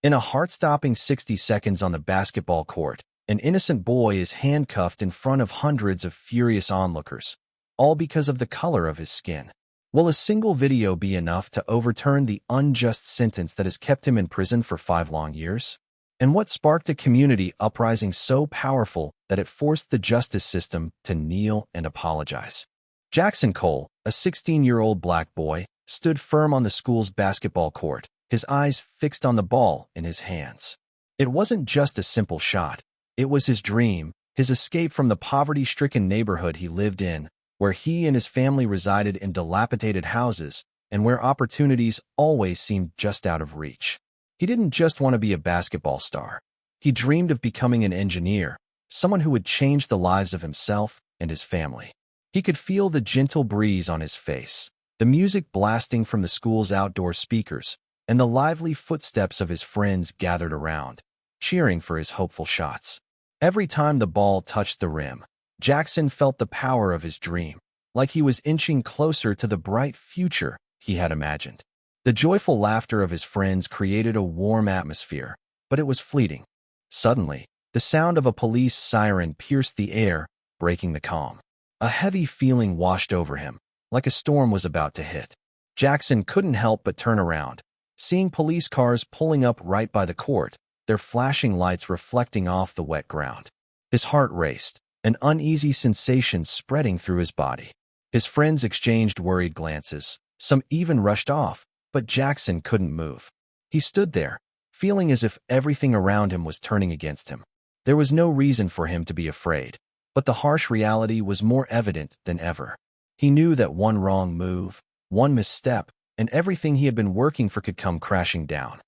In a heart-stopping 60 seconds on the basketball court, an innocent boy is handcuffed in front of hundreds of furious onlookers, all because of the color of his skin. Will a single video be enough to overturn the unjust sentence that has kept him in prison for 5 long years? And what sparked a community uprising so powerful that it forced the justice system to kneel and apologize? Jackson Cole, a 16-year-old black boy, stood firm on the school's basketball court, his eyes fixed on the ball in his hands. It wasn't just a simple shot. It was his dream, his escape from the poverty-stricken neighborhood he lived in, where he and his family resided in dilapidated houses and where opportunities always seemed just out of reach. He didn't just want to be a basketball star. He dreamed of becoming an engineer, someone who would change the lives of himself and his family. He could feel the gentle breeze on his face, the music blasting from the school's outdoor speakers, and the lively footsteps of his friends gathered around, cheering for his hopeful shots. Every time the ball touched the rim, Jackson felt the power of his dream, like he was inching closer to the bright future he had imagined. The joyful laughter of his friends created a warm atmosphere, but it was fleeting. Suddenly, the sound of a police siren pierced the air, breaking the calm. A heavy feeling washed over him, like a storm was about to hit. Jackson couldn't help but turn around, seeing police cars pulling up right by the court, their flashing lights reflecting off the wet ground. His heart raced, an uneasy sensation spreading through his body. His friends exchanged worried glances, some even rushed off, but Jackson couldn't move. He stood there, feeling as if everything around him was turning against him. There was no reason for him to be afraid, but the harsh reality was more evident than ever. He knew that one wrong move, one misstep, and everything he had been working for could come crashing down.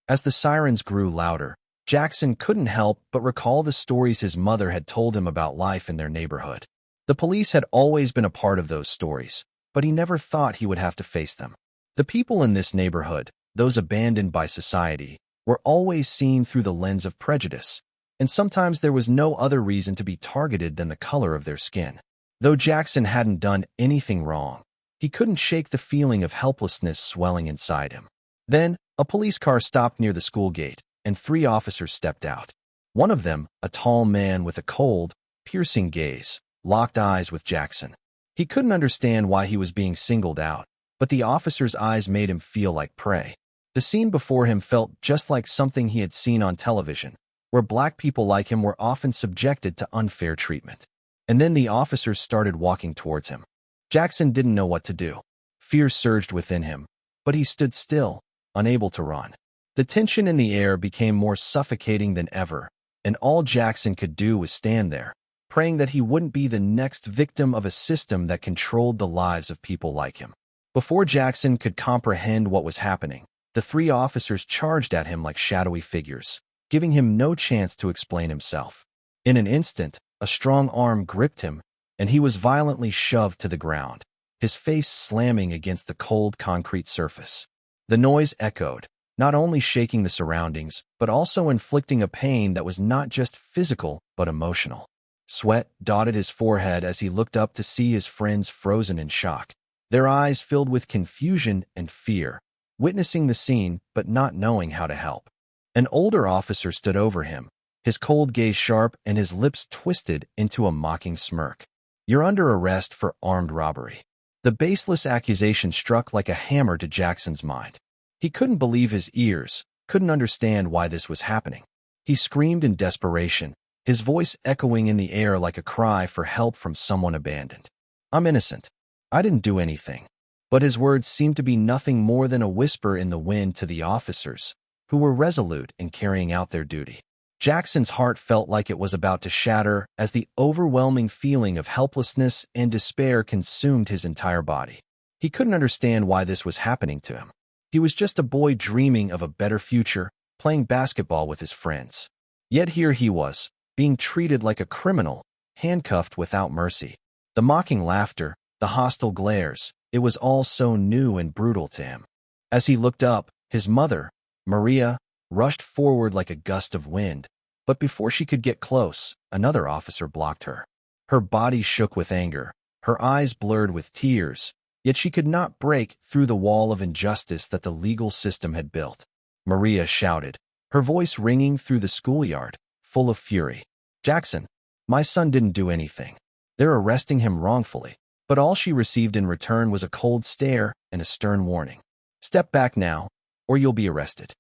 As the sirens grew louder, Jackson couldn't help but recall the stories his mother had told him about life in their neighborhood. The police had always been a part of those stories, but he never thought he would have to face them. The people in this neighborhood, those abandoned by society, were always seen through the lens of prejudice, and sometimes there was no other reason to be targeted than the color of their skin. Though Jackson hadn't done anything wrong, he couldn't shake the feeling of helplessness swelling inside him. Then, a police car stopped near the school gate, and 3 officers stepped out. One of them, a tall man with a cold, piercing gaze, locked eyes with Jackson. He couldn't understand why he was being singled out, but the officer's eyes made him feel like prey. The scene before him felt just like something he had seen on television, where black people like him were often subjected to unfair treatment. And then the officers started walking towards him. Jackson didn't know what to do. Fear surged within him, but he stood still, unable to run. The tension in the air became more suffocating than ever, and all Jackson could do was stand there, praying that he wouldn't be the next victim of a system that controlled the lives of people like him. Before Jackson could comprehend what was happening, the 3 officers charged at him like shadowy figures, giving him no chance to explain himself. In an instant, a strong arm gripped him, and he was violently shoved to the ground, his face slamming against the cold concrete surface. The noise echoed, not only shaking the surroundings, but also inflicting a pain that was not just physical, but emotional. Sweat dotted his forehead as he looked up to see his friends frozen in shock, their eyes filled with confusion and fear, witnessing the scene but not knowing how to help. An older officer stood over him, his cold gaze sharp and his lips twisted into a mocking smirk. "You're under arrest for armed robbery." The baseless accusation struck like a hammer to Jackson's mind. He couldn't believe his ears, couldn't understand why this was happening. He screamed in desperation, his voice echoing in the air like a cry for help from someone abandoned. "I'm innocent. I didn't do anything." But his words seemed to be nothing more than a whisper in the wind to the officers, who were resolute in carrying out their duty. Jackson's heart felt like it was about to shatter as the overwhelming feeling of helplessness and despair consumed his entire body. He couldn't understand why this was happening to him. He was just a boy dreaming of a better future, playing basketball with his friends. Yet here he was, being treated like a criminal, handcuffed without mercy. The mocking laughter, the hostile glares, it was all so new and brutal to him. As he looked up, his mother, Maria, rushed forward like a gust of wind, but before she could get close, another officer blocked her. Her body shook with anger, her eyes blurred with tears, yet she could not break through the wall of injustice that the legal system had built. Maria shouted, her voice ringing through the schoolyard, full of fury. "Jackson, my son didn't do anything. They're arresting him wrongfully." But all she received in return was a cold stare and a stern warning. "Step back now, or you'll be arrested."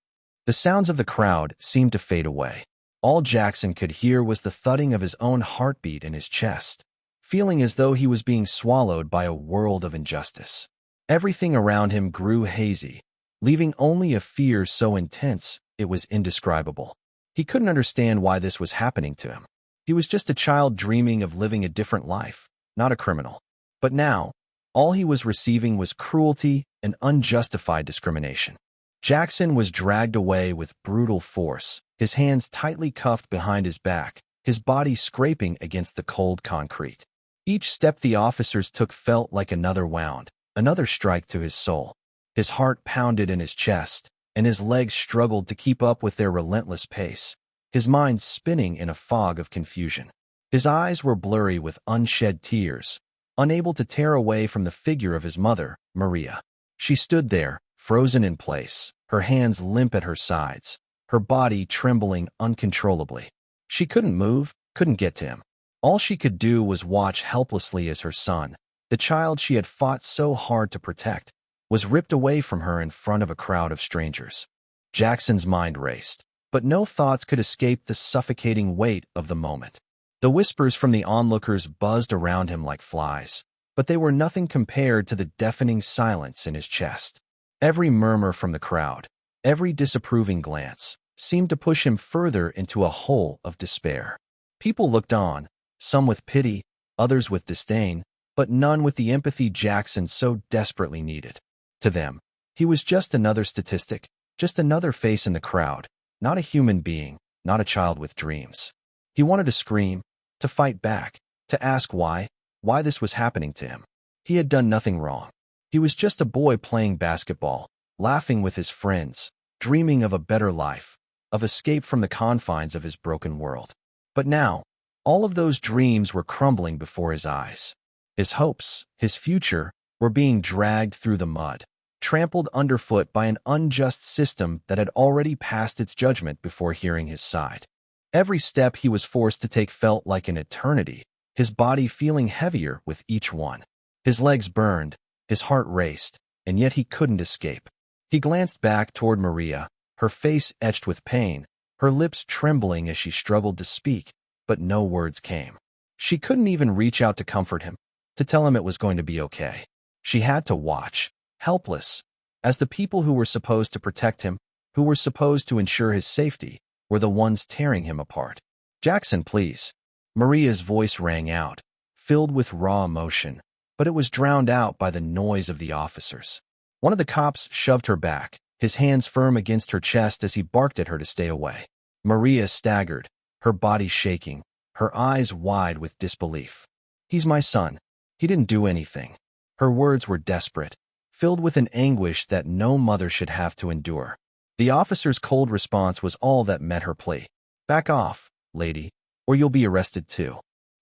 The sounds of the crowd seemed to fade away. All Jackson could hear was the thudding of his own heartbeat in his chest, feeling as though he was being swallowed by a world of injustice. Everything around him grew hazy, leaving only a fear so intense it was indescribable. He couldn't understand why this was happening to him. He was just a child dreaming of living a different life, not a criminal. But now, all he was receiving was cruelty and unjustified discrimination. Jackson was dragged away with brutal force, his hands tightly cuffed behind his back, his body scraping against the cold concrete. Each step the officers took felt like another wound, another strike to his soul. His heart pounded in his chest, and his legs struggled to keep up with their relentless pace, his mind spinning in a fog of confusion. His eyes were blurry with unshed tears, unable to tear away from the figure of his mother, Maria. She stood there, frozen in place, her hands limp at her sides, her body trembling uncontrollably. She couldn't move, couldn't get to him. All she could do was watch helplessly as her son, the child she had fought so hard to protect, was ripped away from her in front of a crowd of strangers. Jackson's mind raced, but no thoughts could escape the suffocating weight of the moment. The whispers from the onlookers buzzed around him like flies, but they were nothing compared to the deafening silence in his chest. Every murmur from the crowd, every disapproving glance, seemed to push him further into a hole of despair. People looked on, some with pity, others with disdain, but none with the empathy Jackson so desperately needed. To them, he was just another statistic, just another face in the crowd, not a human being, not a child with dreams. He wanted to scream, to fight back, to ask why this was happening to him. He had done nothing wrong. He was just a boy playing basketball, laughing with his friends, dreaming of a better life, of escape from the confines of his broken world. But now, all of those dreams were crumbling before his eyes. His hopes, his future, were being dragged through the mud, trampled underfoot by an unjust system that had already passed its judgment before hearing his side. Every step he was forced to take felt like an eternity, his body feeling heavier with each one. His legs burned, his heart raced, and yet he couldn't escape. He glanced back toward Maria, her face etched with pain, her lips trembling as she struggled to speak, but no words came. She couldn't even reach out to comfort him, to tell him it was going to be okay. She had to watch, helpless, as the people who were supposed to protect him, who were supposed to ensure his safety, were the ones tearing him apart. "Jackson, please." Maria's voice rang out, filled with raw emotion, but it was drowned out by the noise of the officers. One of the cops shoved her back, his hands firm against her chest as he barked at her to stay away. Maria staggered, her body shaking, her eyes wide with disbelief. "He's my son. He didn't do anything." Her words were desperate, filled with an anguish that no mother should have to endure. The officer's cold response was all that met her plea. "Back off, lady, or you'll be arrested too."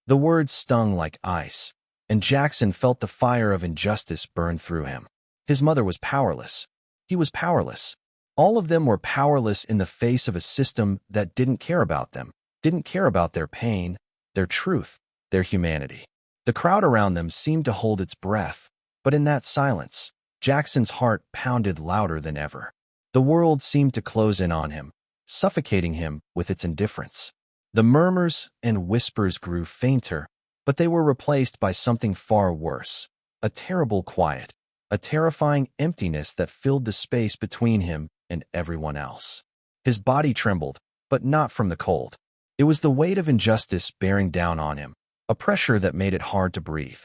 The words stung like ice, and Jackson felt the fire of injustice burn through him. His mother was powerless. He was powerless. All of them were powerless in the face of a system that didn't care about them, didn't care about their pain, their truth, their humanity. The crowd around them seemed to hold its breath, but in that silence, Jackson's heart pounded louder than ever. The world seemed to close in on him, suffocating him with its indifference. The murmurs and whispers grew fainter, but they were replaced by something far worse, a terrible quiet, a terrifying emptiness that filled the space between him and everyone else. His body trembled, but not from the cold. It was the weight of injustice bearing down on him, a pressure that made it hard to breathe.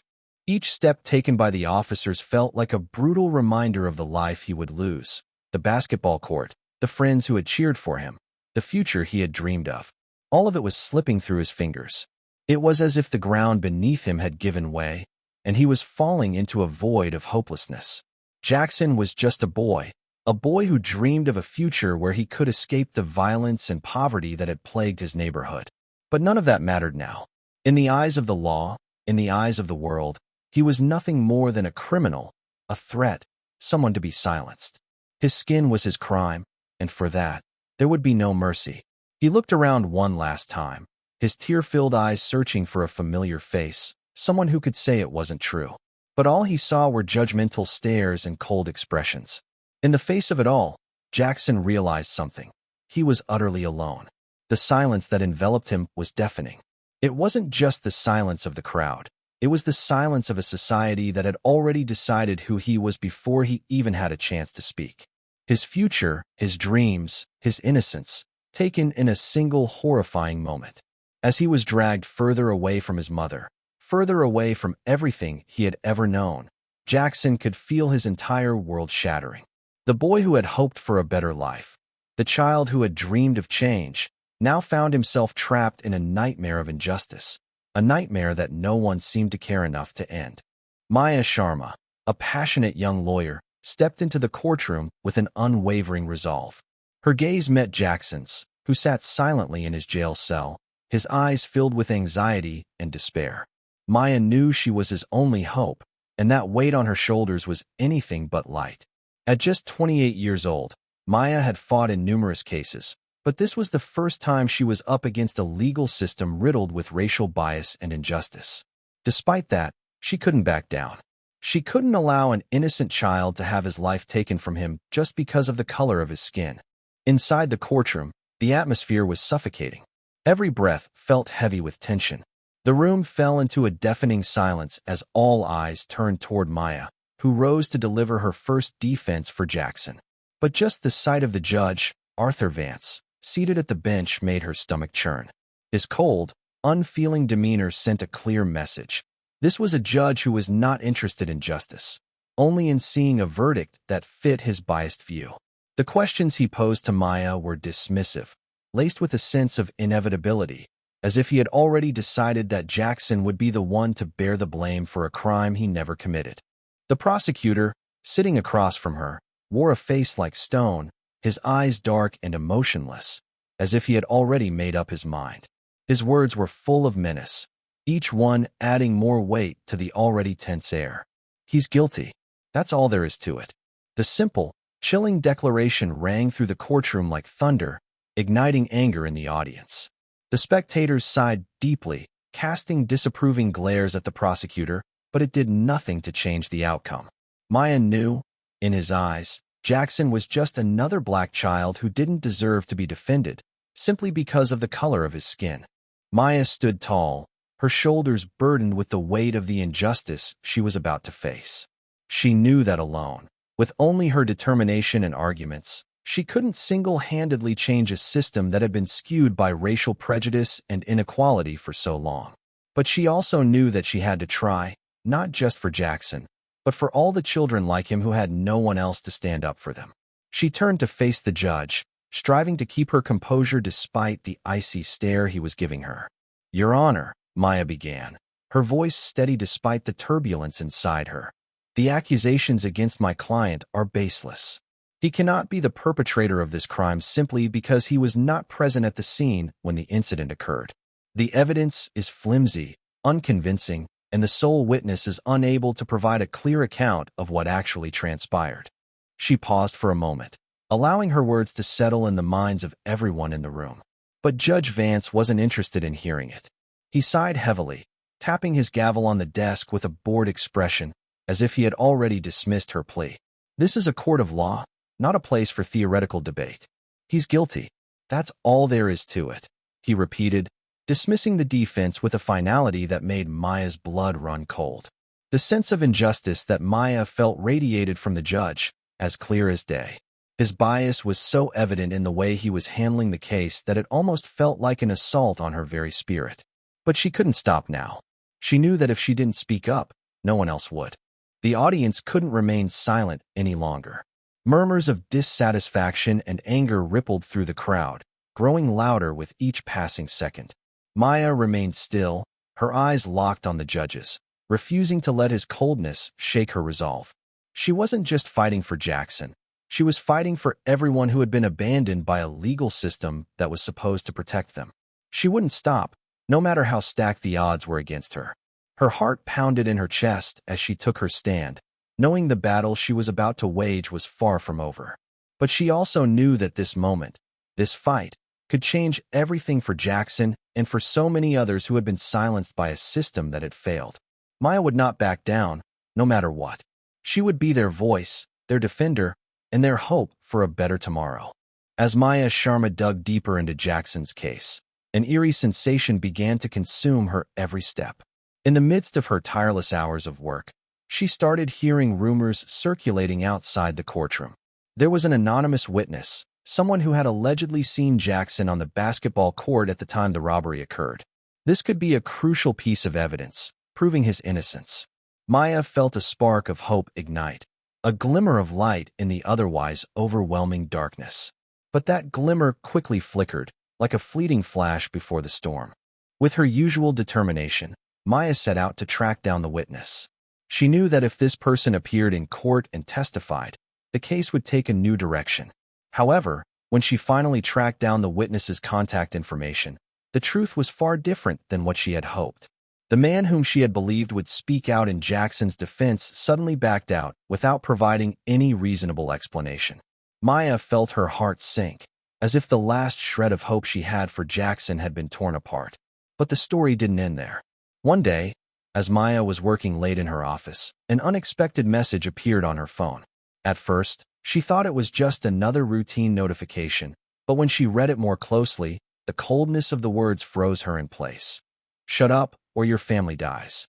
Each step taken by the officers felt like a brutal reminder of the life he would lose, the basketball court, the friends who had cheered for him, the future he had dreamed of. All of it was slipping through his fingers. It was as if the ground beneath him had given way, and he was falling into a void of hopelessness. Jackson was just a boy who dreamed of a future where he could escape the violence and poverty that had plagued his neighborhood. But none of that mattered now. In the eyes of the law, in the eyes of the world, he was nothing more than a criminal, a threat, someone to be silenced. His skin was his crime, and for that, There would be no mercy. He looked around one last time, his tear-filled eyes searching for a familiar face, someone who could say it wasn't true. But all he saw were judgmental stares and cold expressions. In the face of it all, Jackson realized something. He was utterly alone. The silence that enveloped him was deafening. It wasn't just the silence of the crowd. It was the silence of a society that had already decided who he was before he even had a chance to speak. His future, his dreams, his innocence, taken in a single horrifying moment. As he was dragged further away from his mother, further away from everything he had ever known, Jackson could feel his entire world shattering. The boy who had hoped for a better life, the child who had dreamed of change, now found himself trapped in a nightmare of injustice, a nightmare that no one seemed to care enough to end. Maya Sharma, a passionate young lawyer, stepped into the courtroom with an unwavering resolve. Her gaze met Jackson's, who sat silently in his jail cell, his eyes filled with anxiety and despair. Maya knew she was his only hope, and that weight on her shoulders was anything but light. At just 28 years old, Maya had fought in numerous cases, but this was the first time she was up against a legal system riddled with racial bias and injustice. Despite that, she couldn't back down. She couldn't allow an innocent child to have his life taken from him just because of the color of his skin. Inside the courtroom, the atmosphere was suffocating. Every breath felt heavy with tension. The room fell into a deafening silence as all eyes turned toward Maya, who rose to deliver her first defense for Jackson. But just the sight of the judge, Arthur Vance, seated at the bench made her stomach churn. His cold, unfeeling demeanor sent a clear message. This was a judge who was not interested in justice, only in seeing a verdict that fit his biased view. The questions he posed to Maya were dismissive, laced with a sense of inevitability, as if he had already decided that Jackson would be the one to bear the blame for a crime he never committed. The prosecutor, sitting across from her, wore a face like stone, his eyes dark and emotionless, as if he had already made up his mind. His words were full of menace, each one adding more weight to the already tense air. He's guilty. That's all there is to it. The simple, chilling declaration rang through the courtroom like thunder, igniting anger in the audience. The spectators sighed deeply, casting disapproving glares at the prosecutor, but it did nothing to change the outcome. Maya knew, in his eyes, Jackson was just another black child who didn't deserve to be defended, simply because of the color of his skin. Maya stood tall, her shoulders burdened with the weight of the injustice she was about to face. She knew that alone, with only her determination and arguments, she couldn't single-handedly change a system that had been skewed by racial prejudice and inequality for so long. But she also knew that she had to try, not just for Jackson, but for all the children like him who had no one else to stand up for them. She turned to face the judge, striving to keep her composure despite the icy stare he was giving her. "Your Honor," Maya began, her voice steady despite the turbulence inside her. "The accusations against my client are baseless. He cannot be the perpetrator of this crime simply because he was not present at the scene when the incident occurred. The evidence is flimsy, unconvincing, and the sole witness is unable to provide a clear account of what actually transpired." She paused for a moment, allowing her words to settle in the minds of everyone in the room. But Judge Vance wasn't interested in hearing it. He sighed heavily, tapping his gavel on the desk with a bored expression, as if he had already dismissed her plea. "This is a court of law, not a place for theoretical debate. He's guilty. That's all there is to it," he repeated, dismissing the defense with a finality that made Maya's blood run cold. The sense of injustice that Maya felt radiated from the judge, as clear as day. His bias was so evident in the way he was handling the case that it almost felt like an assault on her very spirit. But she couldn't stop now. She knew that if she didn't speak up, no one else would. The audience couldn't remain silent any longer. Murmurs of dissatisfaction and anger rippled through the crowd, growing louder with each passing second. Maya remained still, her eyes locked on the judge's, refusing to let his coldness shake her resolve. She wasn't just fighting for Jackson. She was fighting for everyone who had been abandoned by a legal system that was supposed to protect them. She wouldn't stop, no matter how stacked the odds were against her. Her heart pounded in her chest as she took her stand, knowing the battle she was about to wage was far from over. But she also knew that this moment, This fight could change everything for Jackson and for so many others who had been silenced by a system that had failed. Maya would not back down, no matter what. She would be their voice, their defender, and their hope for a better tomorrow. As Maya Sharma dug deeper into Jackson's case, an eerie sensation began to consume her every step. In the midst of her tireless hours of work, she started hearing rumors circulating outside the courtroom. There was an anonymous witness, someone who had allegedly seen Jackson on the basketball court at the time the robbery occurred. This could be a crucial piece of evidence, proving his innocence. Maya felt a spark of hope ignite, a glimmer of light in the otherwise overwhelming darkness. But that glimmer quickly flickered, like a fleeting flash before the storm. With her usual determination, Maya set out to track down the witness. She knew that if this person appeared in court and testified, the case would take a new direction. However, when she finally tracked down the witness's contact information, the truth was far different than what she had hoped. The man whom she had believed would speak out in Jackson's defense suddenly backed out without providing any reasonable explanation. Maya felt her heart sink, as if the last shred of hope she had for Jackson had been torn apart. But the story didn't end there. One day, as Maya was working late in her office, an unexpected message appeared on her phone. At first, she thought it was just another routine notification, but when she read it more closely, the coldness of the words froze her in place. "Shut up, or your family dies."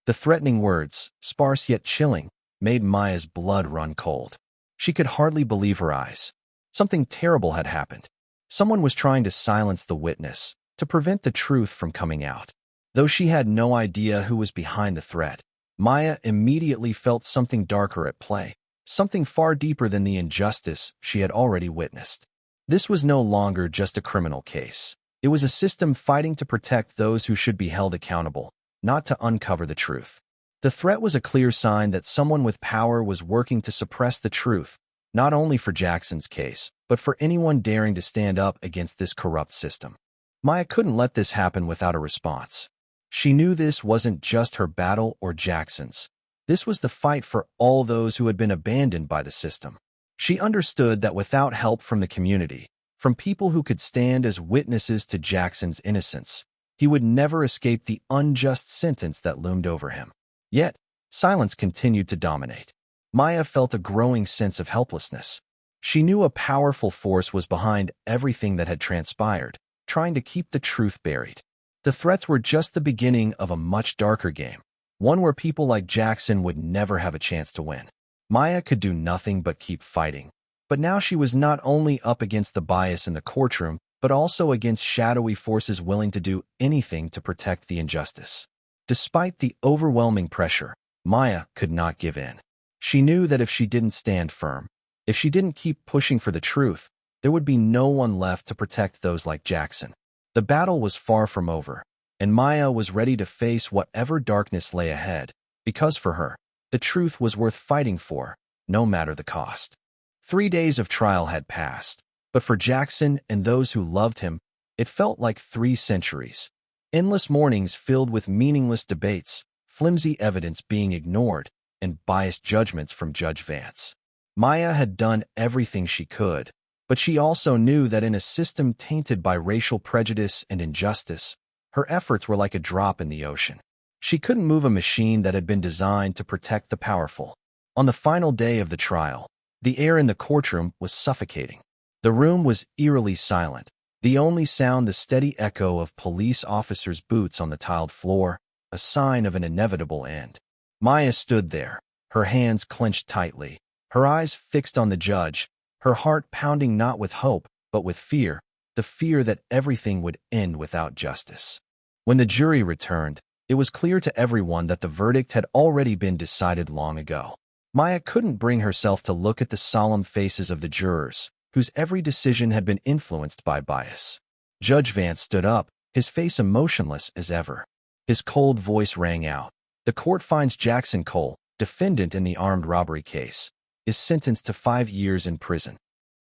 The threatening words, sparse yet chilling, made Maya's blood run cold. She could hardly believe her eyes. Something terrible had happened. Someone was trying to silence the witness, to prevent the truth from coming out. Though she had no idea who was behind the threat, Maya immediately felt something darker at play, something far deeper than the injustice she had already witnessed. This was no longer just a criminal case. It was a system fighting to protect those who should be held accountable, not to uncover the truth. The threat was a clear sign that someone with power was working to suppress the truth, not only for Jackson's case, but for anyone daring to stand up against this corrupt system. Maya couldn't let this happen without a response. She knew this wasn't just her battle or Jackson's. This was the fight for all those who had been abandoned by the system. She understood that without help from the community, from people who could stand as witnesses to Jackson's innocence, he would never escape the unjust sentence that loomed over him. Yet, silence continued to dominate. Maya felt a growing sense of helplessness. She knew a powerful force was behind everything that had transpired, trying to keep the truth buried. The threats were just the beginning of a much darker game, one where people like Jackson would never have a chance to win. Maya could do nothing but keep fighting. But now she was not only up against the bias in the courtroom, but also against shadowy forces willing to do anything to protect the injustice. Despite the overwhelming pressure, Maya could not give in. She knew that if she didn't stand firm, if she didn't keep pushing for the truth, there would be no one left to protect those like Jackson. The battle was far from over, and Maya was ready to face whatever darkness lay ahead, because for her, the truth was worth fighting for, no matter the cost. 3 days of trial had passed, but for Jackson and those who loved him, it felt like 3 centuries. Endless mornings filled with meaningless debates, flimsy evidence being ignored, and biased judgments from Judge Vance. Maya had done everything she could, but she also knew that in a system tainted by racial prejudice and injustice, her efforts were like a drop in the ocean. She couldn't move a machine that had been designed to protect the powerful. On the final day of the trial, the air in the courtroom was suffocating. The room was eerily silent, the only sound the steady echo of police officers' boots on the tiled floor, a sign of an inevitable end. Maya stood there, her hands clenched tightly, her eyes fixed on the judge, her heart pounding not with hope, but with fear, the fear that everything would end without justice. When the jury returned, it was clear to everyone that the verdict had already been decided long ago. Maya couldn't bring herself to look at the solemn faces of the jurors, whose every decision had been influenced by bias. Judge Vance stood up, his face emotionless as ever. His cold voice rang out. "The court finds Jackson Cole, defendant in the armed robbery case, is sentenced to 5 years in prison."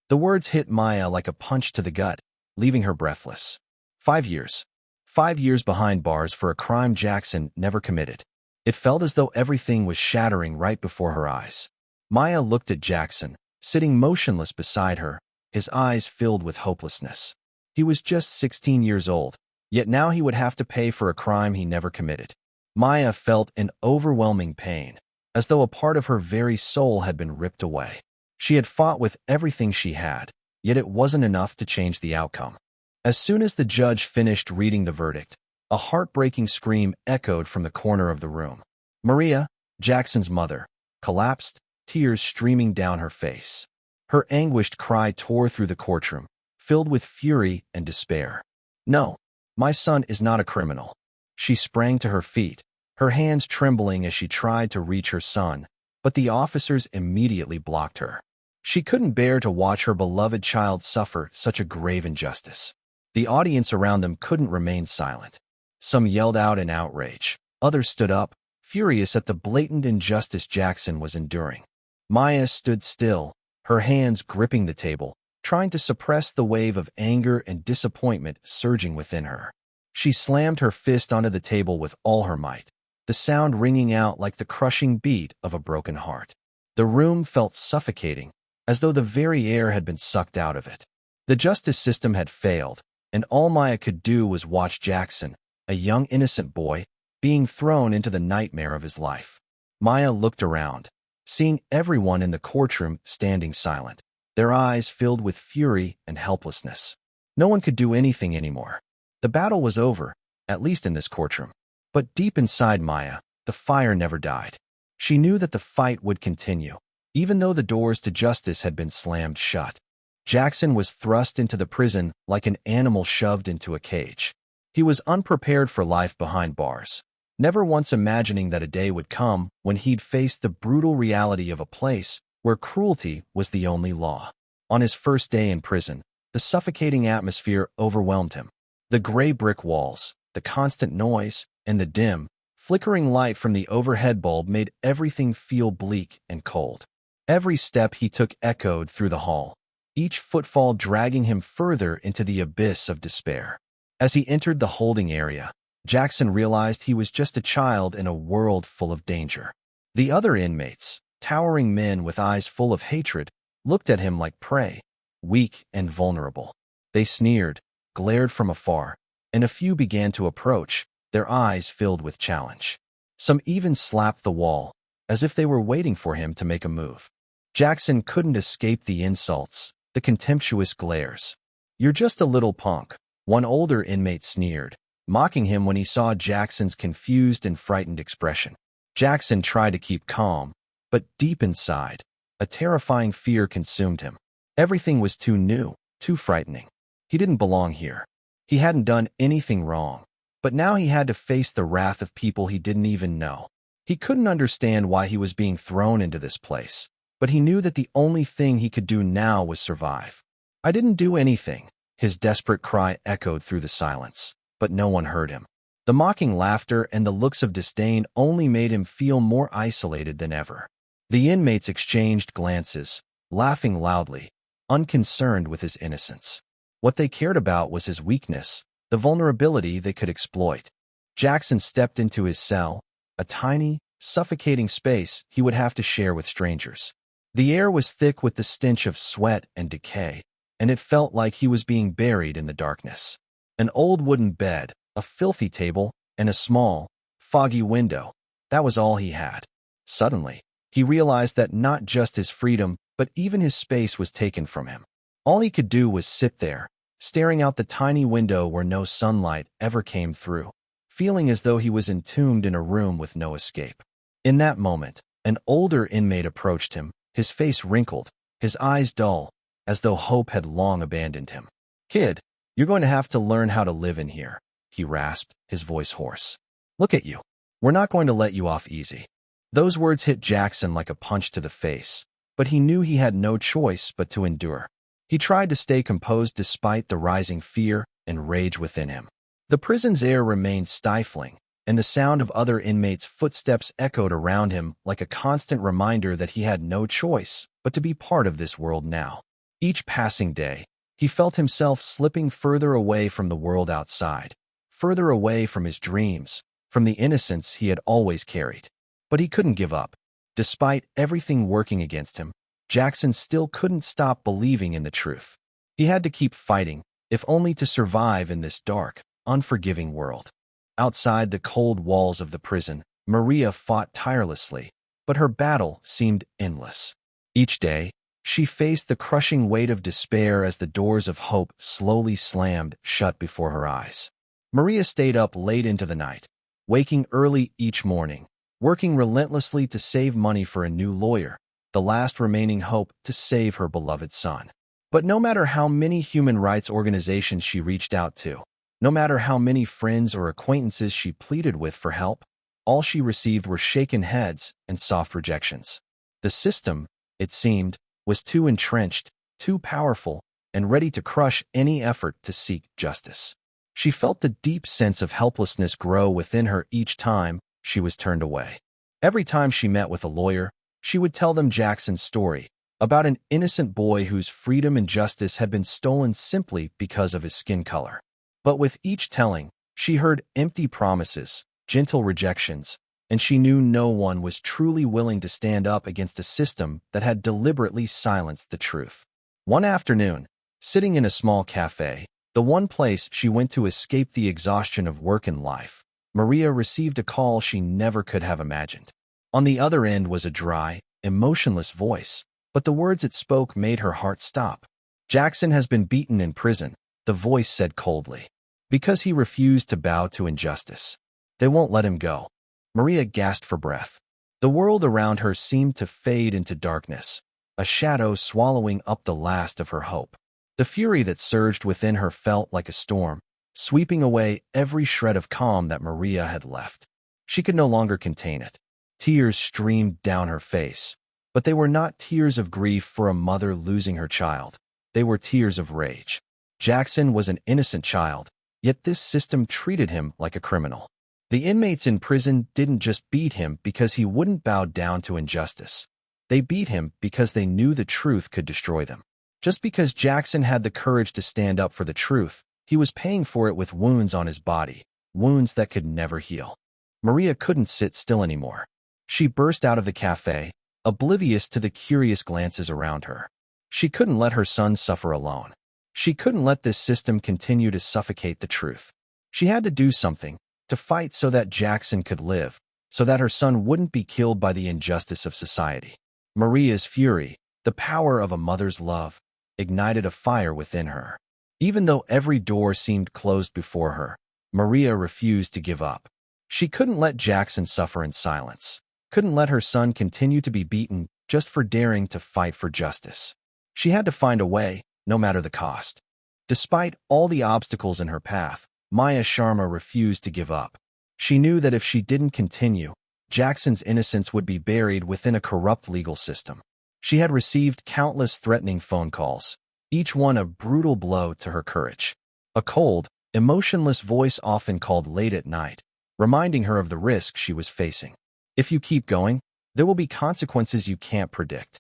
The words hit Maya like a punch to the gut, leaving her breathless. 5 years. 5 years behind bars for a crime Jackson never committed. It felt as though everything was shattering right before her eyes. Maya looked at Jackson, sitting motionless beside her, his eyes filled with hopelessness. He was just 16 years old, yet now he would have to pay for a crime he never committed. Maya felt an overwhelming pain, as though a part of her very soul had been ripped away. She had fought with everything she had, yet it wasn't enough to change the outcome. As soon as the judge finished reading the verdict, a heartbreaking scream echoed from the corner of the room. Maria, Jackson's mother, collapsed, tears streaming down her face. Her anguished cry tore through the courtroom, filled with fury and despair. "No, my son is not a criminal." She sprang to her feet, her hands trembling as she tried to reach her son, but the officers immediately blocked her. She couldn't bear to watch her beloved child suffer such a grave injustice. The audience around them couldn't remain silent. Some yelled out in outrage. Others stood up, furious at the blatant injustice Jackson was enduring. Maya stood still, her hands gripping the table, trying to suppress the wave of anger and disappointment surging within her. She slammed her fist onto the table with all her might, the sound ringing out like the crushing beat of a broken heart. The room felt suffocating, as though the very air had been sucked out of it. The justice system had failed, and all Maya could do was watch Jackson, a young innocent boy, being thrown into the nightmare of his life. Maya looked around, seeing everyone in the courtroom standing silent, their eyes filled with fury and helplessness. No one could do anything anymore. The battle was over, at least in this courtroom. But deep inside Maya, the fire never died. She knew that the fight would continue, even though the doors to justice had been slammed shut. Jackson was thrust into the prison like an animal shoved into a cage. He was unprepared for life behind bars, never once imagining that a day would come when he'd face the brutal reality of a place where cruelty was the only law. On his first day in prison, the suffocating atmosphere overwhelmed him. The gray brick walls, the constant noise, and the dim, flickering light from the overhead bulb made everything feel bleak and cold. Every step he took echoed through the hall, each footfall dragging him further into the abyss of despair. As he entered the holding area, Jackson realized he was just a child in a world full of danger. The other inmates, towering men with eyes full of hatred, looked at him like prey, weak and vulnerable. They sneered, glared from afar, and a few began to approach, their eyes filled with challenge. Some even slapped the wall, as if they were waiting for him to make a move. Jackson couldn't escape the insults, the contemptuous glares. "You're just a little punk," one older inmate sneered, mocking him when he saw Jackson's confused and frightened expression. Jackson tried to keep calm, but deep inside, a terrifying fear consumed him. Everything was too new, too frightening. He didn't belong here. He hadn't done anything wrong, but now he had to face the wrath of people he didn't even know. He couldn't understand why he was being thrown into this place, but he knew that the only thing he could do now was survive. "I didn't do anything," his desperate cry echoed through the silence, but no one heard him. The mocking laughter and the looks of disdain only made him feel more isolated than ever. The inmates exchanged glances, laughing loudly, unconcerned with his innocence. What they cared about was his weakness, the vulnerability they could exploit. Jackson stepped into his cell, a tiny, suffocating space he would have to share with strangers. The air was thick with the stench of sweat and decay, and it felt like he was being buried in the darkness. An old wooden bed, a filthy table, and a small, foggy window. That was all he had. Suddenly, he realized that not just his freedom, but even his space was taken from him. All he could do was sit there, staring out the tiny window where no sunlight ever came through, feeling as though he was entombed in a room with no escape. In that moment, an older inmate approached him, his face wrinkled, his eyes dull, as though hope had long abandoned him. "Kid, you're going to have to learn how to live in here," he rasped, his voice hoarse. "Look at you. We're not going to let you off easy." Those words hit Jackson like a punch to the face, but he knew he had no choice but to endure. He tried to stay composed despite the rising fear and rage within him. The prison's air remained stifling, and the sound of other inmates' footsteps echoed around him like a constant reminder that he had no choice but to be part of this world now. Each passing day, he felt himself slipping further away from the world outside, further away from his dreams, from the innocence he had always carried. But he couldn't give up. Despite everything working against him, Jackson still couldn't stop believing in the truth. He had to keep fighting, if only to survive in this dark, unforgiving world. Outside the cold walls of the prison, Maria fought tirelessly, but her battle seemed endless. Each day, she faced the crushing weight of despair as the doors of hope slowly slammed shut before her eyes. Maria stayed up late into the night, waking early each morning, working relentlessly to save money for a new lawyer, the last remaining hope to save her beloved son. But no matter how many human rights organizations she reached out to, no matter how many friends or acquaintances she pleaded with for help, all she received were shaken heads and soft rejections. The system, it seemed, was too entrenched, too powerful, and ready to crush any effort to seek justice. She felt the deep sense of helplessness grow within her each time she was turned away. Every time she met with a lawyer, she would tell them Jackson's story, about an innocent boy whose freedom and justice had been stolen simply because of his skin color. But with each telling, she heard empty promises, gentle rejections, and she knew no one was truly willing to stand up against a system that had deliberately silenced the truth. One afternoon, sitting in a small cafe, the one place she went to escape the exhaustion of work and life, Maria received a call she never could have imagined. On the other end was a dry, emotionless voice, but the words it spoke made her heart stop. "Jackson has been beaten in prison," the voice said coldly, "because he refused to bow to injustice. They won't let him go." Maria gasped for breath. The world around her seemed to fade into darkness, a shadow swallowing up the last of her hope. The fury that surged within her felt like a storm, sweeping away every shred of calm that Maria had left. She could no longer contain it. Tears streamed down her face, but they were not tears of grief for a mother losing her child. They were tears of rage. Jackson was an innocent child, yet this system treated him like a criminal. The inmates in prison didn't just beat him because he wouldn't bow down to injustice. They beat him because they knew the truth could destroy them. Just because Jackson had the courage to stand up for the truth, he was paying for it with wounds on his body, wounds that could never heal. Maria couldn't sit still anymore. She burst out of the cafe, oblivious to the curious glances around her. She couldn't let her son suffer alone. She couldn't let this system continue to suffocate the truth. She had to do something, to fight so that Jackson could live, so that her son wouldn't be killed by the injustice of society. Maria's fury, the power of a mother's love, ignited a fire within her. Even though every door seemed closed before her, Maria refused to give up. She couldn't let Jackson suffer in silence, couldn't let her son continue to be beaten just for daring to fight for justice. She had to find a way, no matter the cost. Despite all the obstacles in her path, Maya Sharma refused to give up. She knew that if she didn't continue, Jackson's innocence would be buried within a corrupt legal system. She had received countless threatening phone calls, each one a brutal blow to her courage. A cold, emotionless voice often called late at night, reminding her of the risk she was facing. If you keep going, there will be consequences you can't predict.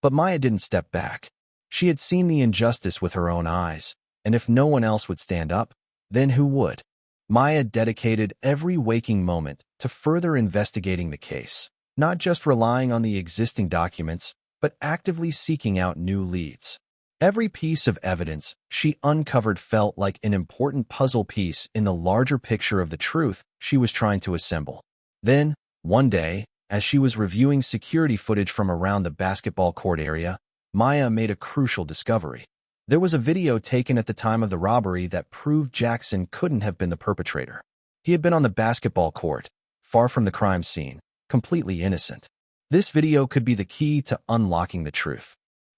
But Maya didn't step back. She had seen the injustice with her own eyes, and if no one else would stand up, then who would? Maya dedicated every waking moment to further investigating the case, not just relying on the existing documents, but actively seeking out new leads. Every piece of evidence she uncovered felt like an important puzzle piece in the larger picture of the truth she was trying to assemble. Then, one day, as she was reviewing security footage from around the basketball court area, Maya made a crucial discovery. There was a video taken at the time of the robbery that proved Jackson couldn't have been the perpetrator. He had been on the basketball court, far from the crime scene, completely innocent. This video could be the key to unlocking the truth.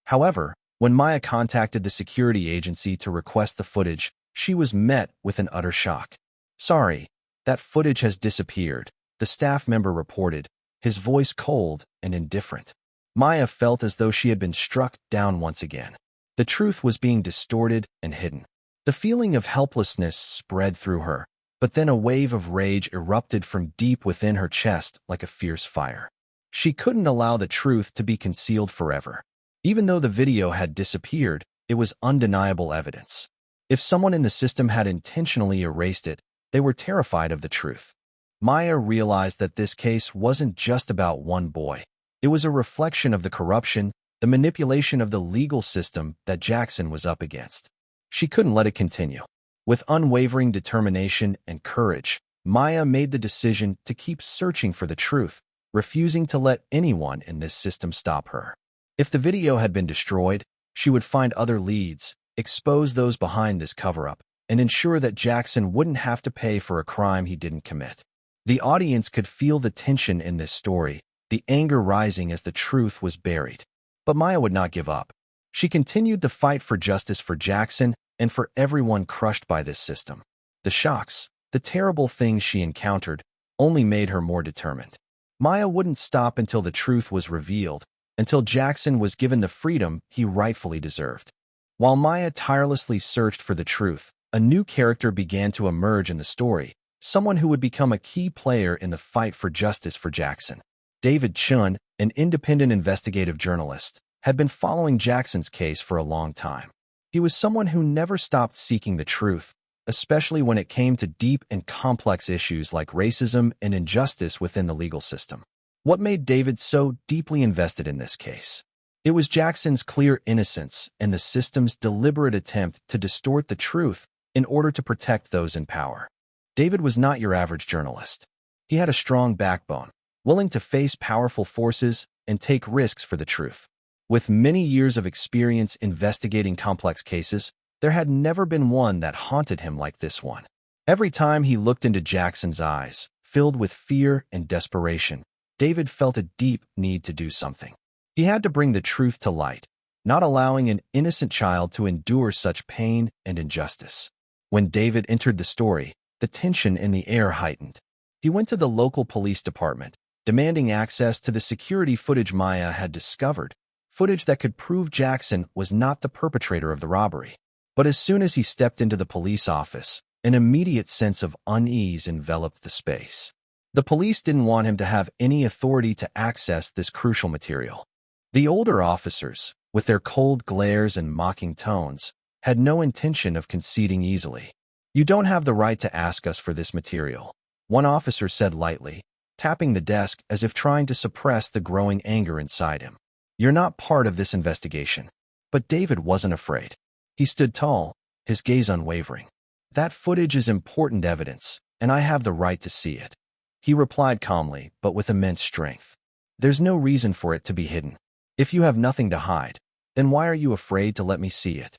However, when Maya contacted the security agency to request the footage, she was met with an utter shock. "Sorry, that footage has disappeared," the staff member reported, his voice cold and indifferent. Maya felt as though she had been struck down once again. The truth was being distorted and hidden. The feeling of helplessness spread through her, but then a wave of rage erupted from deep within her chest like a fierce fire. She couldn't allow the truth to be concealed forever. Even though the video had disappeared, it was undeniable evidence. If someone in the system had intentionally erased it, they were terrified of the truth. Maya realized that this case wasn't just about one boy. It was a reflection of the corruption, the manipulation of the legal system that Jackson was up against. She couldn't let it continue. With unwavering determination and courage, Maya made the decision to keep searching for the truth, refusing to let anyone in this system stop her. If the video had been destroyed, she would find other leads, expose those behind this cover-up, and ensure that Jackson wouldn't have to pay for a crime he didn't commit. The audience could feel the tension in this story, the anger rising as the truth was buried. But Maya would not give up. She continued the fight for justice for Jackson and for everyone crushed by this system. The shocks, the terrible things she encountered, only made her more determined. Maya wouldn't stop until the truth was revealed, until Jackson was given the freedom he rightfully deserved. While Maya tirelessly searched for the truth, a new character began to emerge in the story, someone who would become a key player in the fight for justice for Jackson. David Chun, an independent investigative journalist, had been following Jackson's case for a long time. He was someone who never stopped seeking the truth, especially when it came to deep and complex issues like racism and injustice within the legal system. What made David so deeply invested in this case? It was Jackson's clear innocence and the system's deliberate attempt to distort the truth in order to protect those in power. David was not your average journalist. He had a strong backbone, willing to face powerful forces and take risks for the truth. With many years of experience investigating complex cases, there had never been one that haunted him like this one. Every time he looked into Jackson's eyes, filled with fear and desperation, David felt a deep need to do something. He had to bring the truth to light, not allowing an innocent child to endure such pain and injustice. When David entered the story, the tension in the air heightened. He went to the local police department, demanding access to the security footage Maya had discovered, footage that could prove Jackson was not the perpetrator of the robbery. But as soon as he stepped into the police office, an immediate sense of unease enveloped the space. The police didn't want him to have any authority to access this crucial material. The older officers, with their cold glares and mocking tones, had no intention of conceding easily. "You don't have the right to ask us for this material," one officer said lightly, tapping the desk as if trying to suppress the growing anger inside him. "You're not part of this investigation." But David wasn't afraid. He stood tall, his gaze unwavering. "That footage is important evidence, and I have the right to see it," he replied calmly, but with immense strength. "There's no reason for it to be hidden. If you have nothing to hide, then why are you afraid to let me see it?"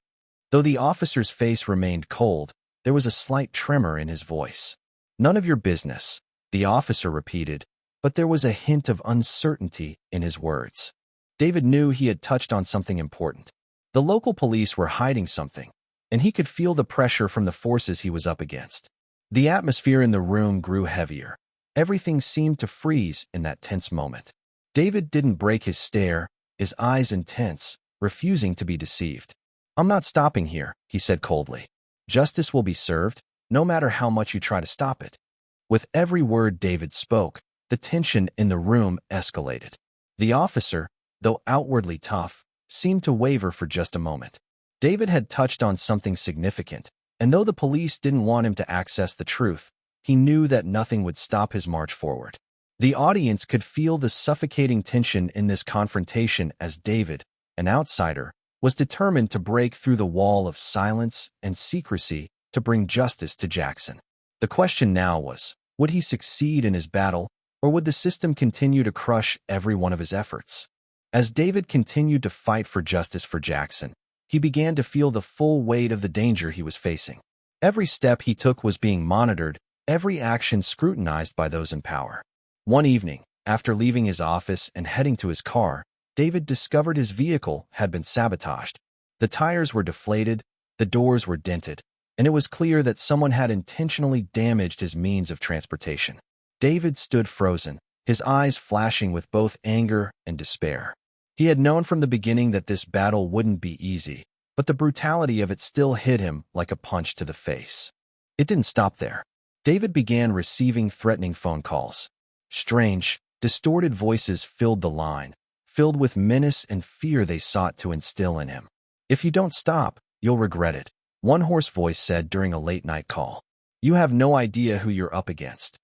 Though the officer's face remained cold, there was a slight tremor in his voice. "None of your business," the officer repeated, but there was a hint of uncertainty in his words. David knew he had touched on something important. The local police were hiding something, and he could feel the pressure from the forces he was up against. The atmosphere in the room grew heavier. Everything seemed to freeze in that tense moment. David didn't break his stare, his eyes intense, refusing to be deceived. "I'm not stopping here," he said coldly. "Justice will be served, no matter how much you try to stop it." With every word David spoke, the tension in the room escalated. The officer, though outwardly tough, seemed to waver for just a moment. David had touched on something significant, and though the police didn't want him to access the truth, he knew that nothing would stop his march forward. The audience could feel the suffocating tension in this confrontation as David, an outsider, was determined to break through the wall of silence and secrecy to bring justice to Jackson. The question now was, would he succeed in his battle, or would the system continue to crush every one of his efforts? As David continued to fight for justice for Jackson, he began to feel the full weight of the danger he was facing. Every step he took was being monitored, every action scrutinized by those in power. One evening, after leaving his office and heading to his car, David discovered his vehicle had been sabotaged. The tires were deflated, the doors were dented, and it was clear that someone had intentionally damaged his means of transportation. David stood frozen, his eyes flashing with both anger and despair. He had known from the beginning that this battle wouldn't be easy, but the brutality of it still hit him like a punch to the face. It didn't stop there. David began receiving threatening phone calls. Strange, distorted voices filled the line, filled with menace and fear they sought to instill in him. "If you don't stop, you'll regret it," one hoarse voice said during a late-night call. "You have no idea who you're up against."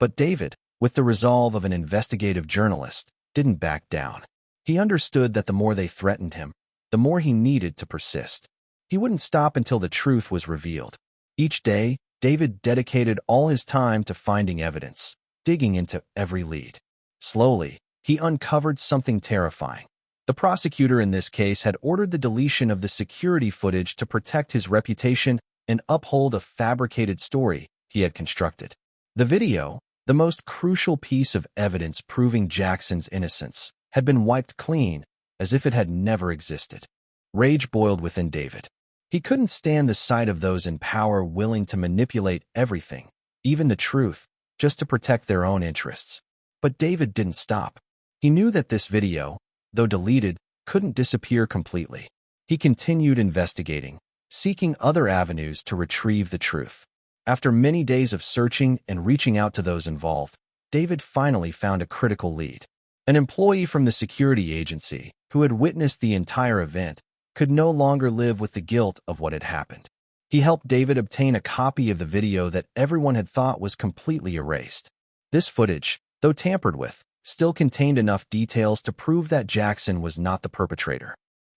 But David, with the resolve of an investigative journalist, didn't back down. He understood that the more they threatened him, the more he needed to persist. He wouldn't stop until the truth was revealed. Each day, David dedicated all his time to finding evidence, digging into every lead. Slowly, he uncovered something terrifying. The prosecutor in this case had ordered the deletion of the security footage to protect his reputation and uphold a fabricated story he had constructed. The video, the most crucial piece of evidence proving Jackson's innocence, had been wiped clean, as if it had never existed. Rage boiled within David. He couldn't stand the sight of those in power willing to manipulate everything, even the truth, just to protect their own interests. But David didn't stop. He knew that this video, though deleted, couldn't disappear completely. He continued investigating, seeking other avenues to retrieve the truth. After many days of searching and reaching out to those involved, David finally found a critical lead. An employee from the security agency, who had witnessed the entire event, could no longer live with the guilt of what had happened. He helped David obtain a copy of the video that everyone had thought was completely erased. This footage, though tampered with, still contained enough details to prove that Jackson was not the perpetrator.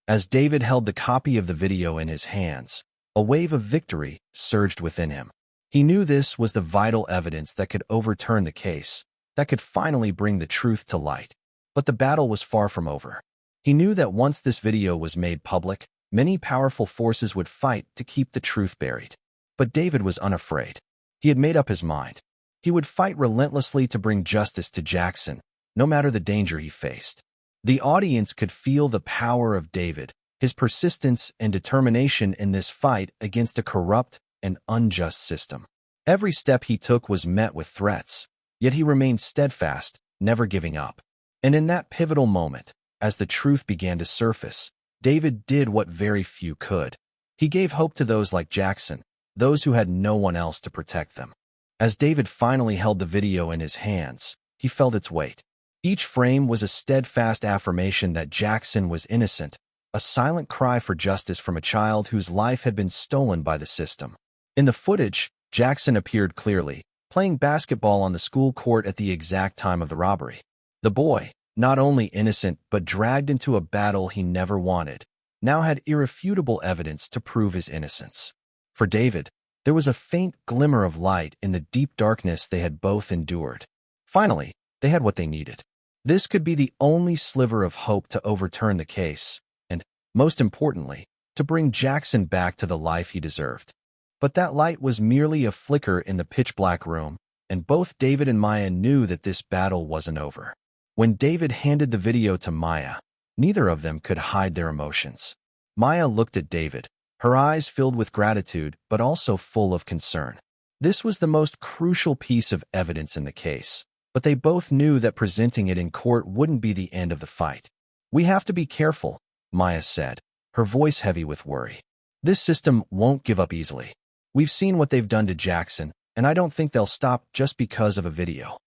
As David held the copy of the video in his hands, a wave of victory surged within him. He knew this was the vital evidence that could overturn the case, that could finally bring the truth to light. But the battle was far from over. He knew that once this video was made public, many powerful forces would fight to keep the truth buried. But David was unafraid. He had made up his mind. He would fight relentlessly to bring justice to Jackson, no matter the danger he faced. The audience could feel the power of David, his persistence and determination in this fight against a corrupt and unjust system. Every step he took was met with threats, yet he remained steadfast, never giving up. And in that pivotal moment, as the truth began to surface, David did what very few could. He gave hope to those like Jackson, those who had no one else to protect them. As David finally held the video in his hands, he felt its weight. Each frame was a steadfast affirmation that Jackson was innocent, a silent cry for justice from a child whose life had been stolen by the system. In the footage, Jackson appeared clearly, playing basketball on the school court at the exact time of the robbery. The boy, not only innocent but dragged into a battle he never wanted, now had irrefutable evidence to prove his innocence. For David, there was a faint glimmer of light in the deep darkness they had both endured. Finally, they had what they needed. This could be the only sliver of hope to overturn the case, and, most importantly, to bring Jackson back to the life he deserved. But that light was merely a flicker in the pitch-black room, and both David and Maya knew that this battle wasn't over. When David handed the video to Maya, neither of them could hide their emotions. Maya looked at David, her eyes filled with gratitude but also full of concern. This was the most crucial piece of evidence in the case, but they both knew that presenting it in court wouldn't be the end of the fight. "We have to be careful," Maya said, her voice heavy with worry. "This system won't give up easily. We've seen what they've done to Jackson, and I don't think they'll stop just because of a video."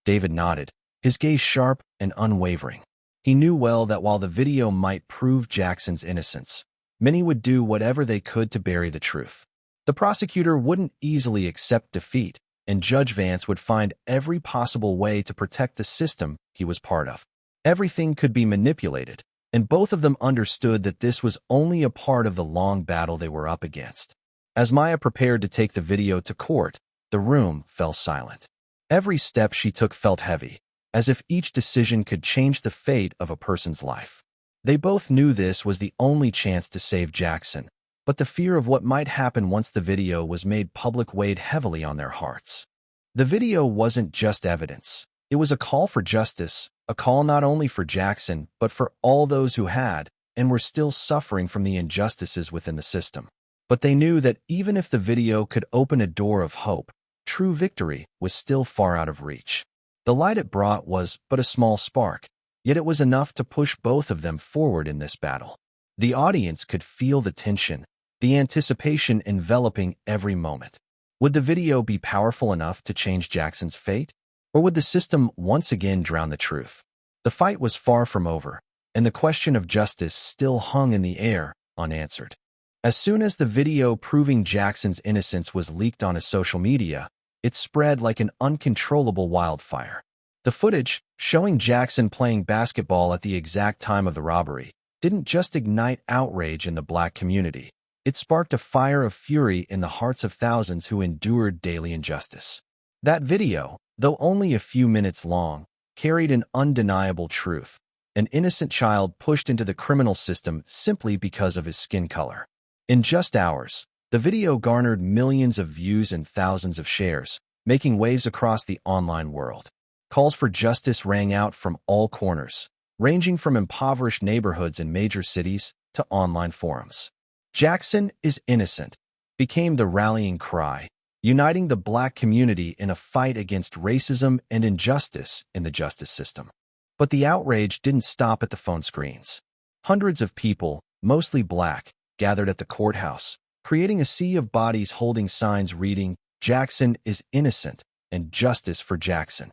David nodded, his gaze sharp and unwavering. He knew well that while the video might prove Jackson's innocence, many would do whatever they could to bury the truth. The prosecutor wouldn't easily accept defeat, and Judge Vance would find every possible way to protect the system he was part of. Everything could be manipulated, and both of them understood that this was only a part of the long battle they were up against. As Maya prepared to take the video to court, the room fell silent. Every step she took felt heavy, as if each decision could change the fate of a person's life. They both knew this was the only chance to save Jackson, but the fear of what might happen once the video was made public weighed heavily on their hearts. The video wasn't just evidence. It was a call for justice, a call not only for Jackson, but for all those who had and were still suffering from the injustices within the system. But they knew that even if the video could open a door of hope, true victory was still far out of reach. The light it brought was but a small spark, yet it was enough to push both of them forward in this battle. The audience could feel the tension, the anticipation enveloping every moment. Would the video be powerful enough to change Jackson's fate? Or would the system once again drown the truth? The fight was far from over, and the question of justice still hung in the air, unanswered. As soon as the video proving Jackson's innocence was leaked onto social media, it spread like an uncontrollable wildfire. The footage, showing Jackson playing basketball at the exact time of the robbery, didn't just ignite outrage in the Black community. It sparked a fire of fury in the hearts of thousands who endured daily injustice. That video, though only a few minutes long, carried an undeniable truth: an innocent child pushed into the criminal system simply because of his skin color. In just hours, the video garnered millions of views and thousands of shares, making waves across the online world. Calls for justice rang out from all corners, ranging from impoverished neighborhoods in major cities to online forums. "Jackson is innocent" became the rallying cry, uniting the Black community in a fight against racism and injustice in the justice system. But the outrage didn't stop at the phone screens. Hundreds of people, mostly Black, gathered at the courthouse, creating a sea of bodies holding signs reading, "Jackson is innocent" and "Justice for Jackson."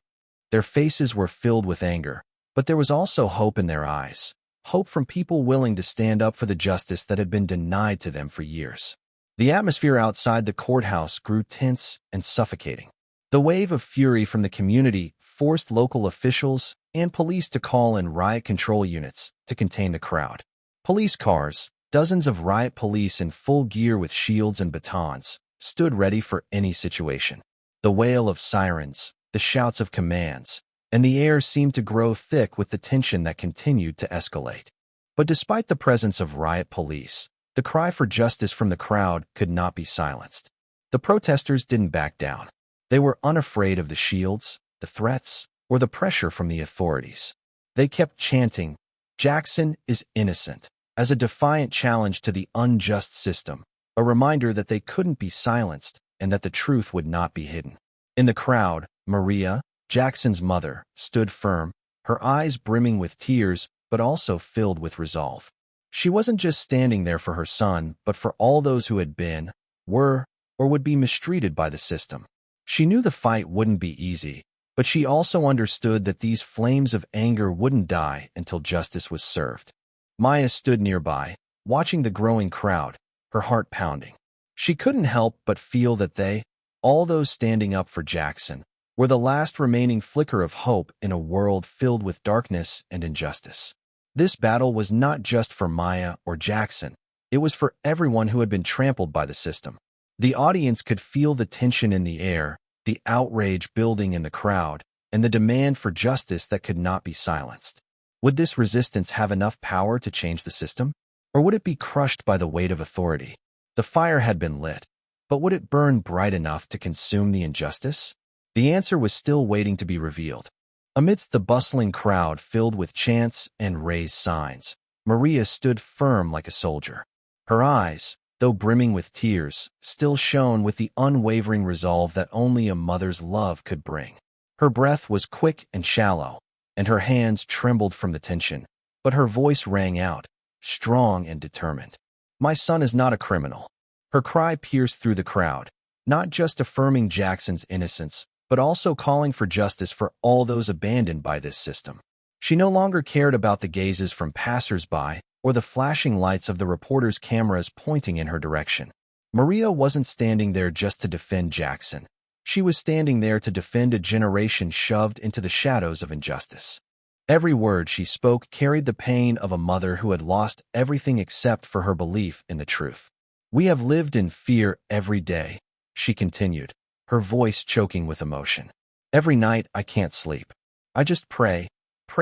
Their faces were filled with anger, but there was also hope in their eyes. Hope from people willing to stand up for the justice that had been denied to them for years. The atmosphere outside the courthouse grew tense and suffocating. The wave of fury from the community forced local officials and police to call in riot control units to contain the crowd. Police cars, dozens of riot police in full gear with shields and batons, stood ready for any situation. The wail of sirens, the shouts of commands, and the air seemed to grow thick with the tension that continued to escalate. But despite the presence of riot police, the cry for justice from the crowd could not be silenced. The protesters didn't back down. They were unafraid of the shields, the threats, or the pressure from the authorities. They kept chanting, "Jackson is innocent," as a defiant challenge to the unjust system, a reminder that they couldn't be silenced and that the truth would not be hidden. In the crowd, Maria, Jackson's mother, stood firm, her eyes brimming with tears but also filled with resolve. She wasn't just standing there for her son, but for all those who had been, were, or would be mistreated by the system. She knew the fight wouldn't be easy, but she also understood that these flames of anger wouldn't die until justice was served. Maya stood nearby, watching the growing crowd, her heart pounding. She couldn't help but feel that they, all those standing up for Jackson, were the last remaining flicker of hope in a world filled with darkness and injustice. This battle was not just for Maya or Jackson. It was for everyone who had been trampled by the system. The audience could feel the tension in the air, the outrage building in the crowd, and the demand for justice that could not be silenced. Would this resistance have enough power to change the system? Or would it be crushed by the weight of authority? The fire had been lit, but would it burn bright enough to consume the injustice? The answer was still waiting to be revealed. Amidst the bustling crowd filled with chants and raised signs, Maria stood firm like a soldier. Her eyes, though brimming with tears, still shone with the unwavering resolve that only a mother's love could bring. Her breath was quick and shallow, and her hands trembled from the tension, but her voice rang out, strong and determined. "My son is not a criminal." Her cry pierced through the crowd, not just affirming Jackson's innocence, but also calling for justice for all those abandoned by this system. She no longer cared about the gazes from passers-by or the flashing lights of the reporters' cameras pointing in her direction. Maria wasn't standing there just to defend Jackson. She was standing there to defend a generation shoved into the shadows of injustice. Every word she spoke carried the pain of a mother who had lost everything except for her belief in the truth. "We have lived in fear every day," she continued, her voice choking with emotion. "Every night I can't sleep. I just pray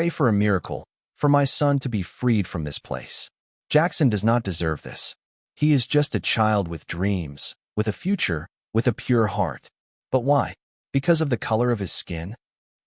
for a miracle, for my son to be freed from this place. Jackson does not deserve this. He is just a child with dreams, with a future, with a pure heart." But why? Because of the color of his skin?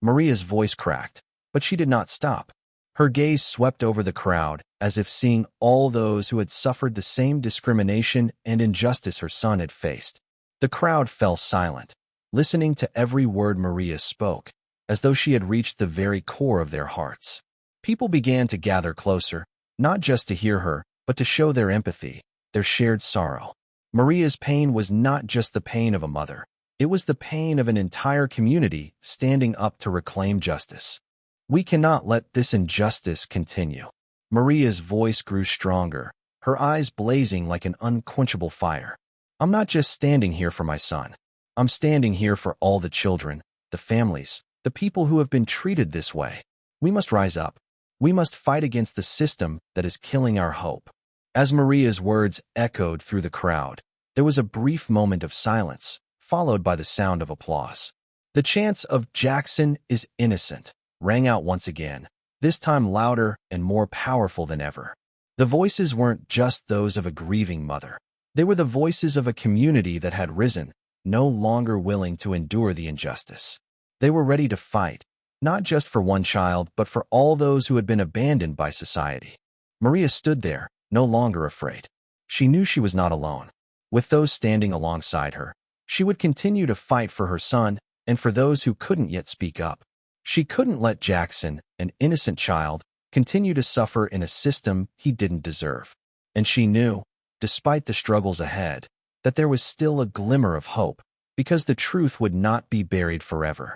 Maria's voice cracked, but she did not stop. Her gaze swept over the crowd, as if seeing all those who had suffered the same discrimination and injustice her son had faced. The crowd fell silent, listening to every word Maria spoke, as though she had reached the very core of their hearts. People began to gather closer, not just to hear her, but to show their empathy, their shared sorrow. Maria's pain was not just the pain of a mother. It was the pain of an entire community standing up to reclaim justice. "We cannot let this injustice continue." Maria's voice grew stronger, her eyes blazing like an unquenchable fire. "I'm not just standing here for my son. I'm standing here for all the children, the families, the people who have been treated this way. We must rise up. We must fight against the system that is killing our hope. As Maria's words echoed through the crowd, there was a brief moment of silence, followed by the sound of applause. The chants of "Jackson is innocent" rang out once again, this time louder and more powerful than ever. The voices weren't just those of a grieving mother. They were the voices of a community that had risen, no longer willing to endure the injustice. They were ready to fight, not just for one child, but for all those who had been abandoned by society. Maria stood there, no longer afraid. She knew she was not alone. With those standing alongside her, she would continue to fight for her son and for those who couldn't yet speak up. She couldn't let Jackson, an innocent child, continue to suffer in a system he didn't deserve. And she knew, despite the struggles ahead, that there was still a glimmer of hope, because the truth would not be buried forever.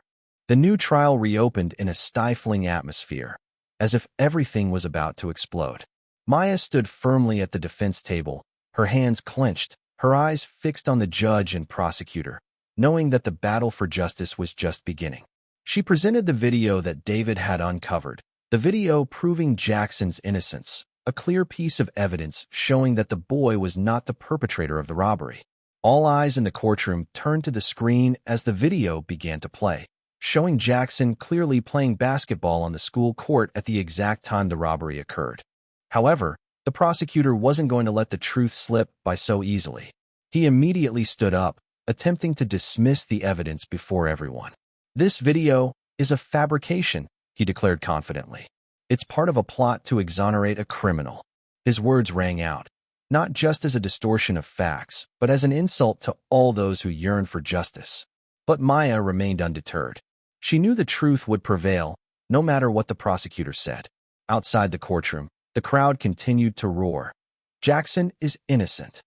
The new trial reopened in a stifling atmosphere, as if everything was about to explode. Maya stood firmly at the defense table, her hands clenched, her eyes fixed on the judge and prosecutor, knowing that the battle for justice was just beginning. She presented the video that David had uncovered, the video proving Jackson's innocence, a clear piece of evidence showing that the boy was not the perpetrator of the robbery. All eyes in the courtroom turned to the screen as the video began to play, showing Jackson clearly playing basketball on the school court at the exact time the robbery occurred. However, the prosecutor wasn't going to let the truth slip by so easily. He immediately stood up, attempting to dismiss the evidence before everyone. "This video is a fabrication," he declared confidently. "It's part of a plot to exonerate a criminal." His words rang out, not just as a distortion of facts, but as an insult to all those who yearn for justice. But Maya remained undeterred. She knew the truth would prevail, no matter what the prosecutor said. Outside the courtroom, the crowd continued to roar. "Jackson is innocent."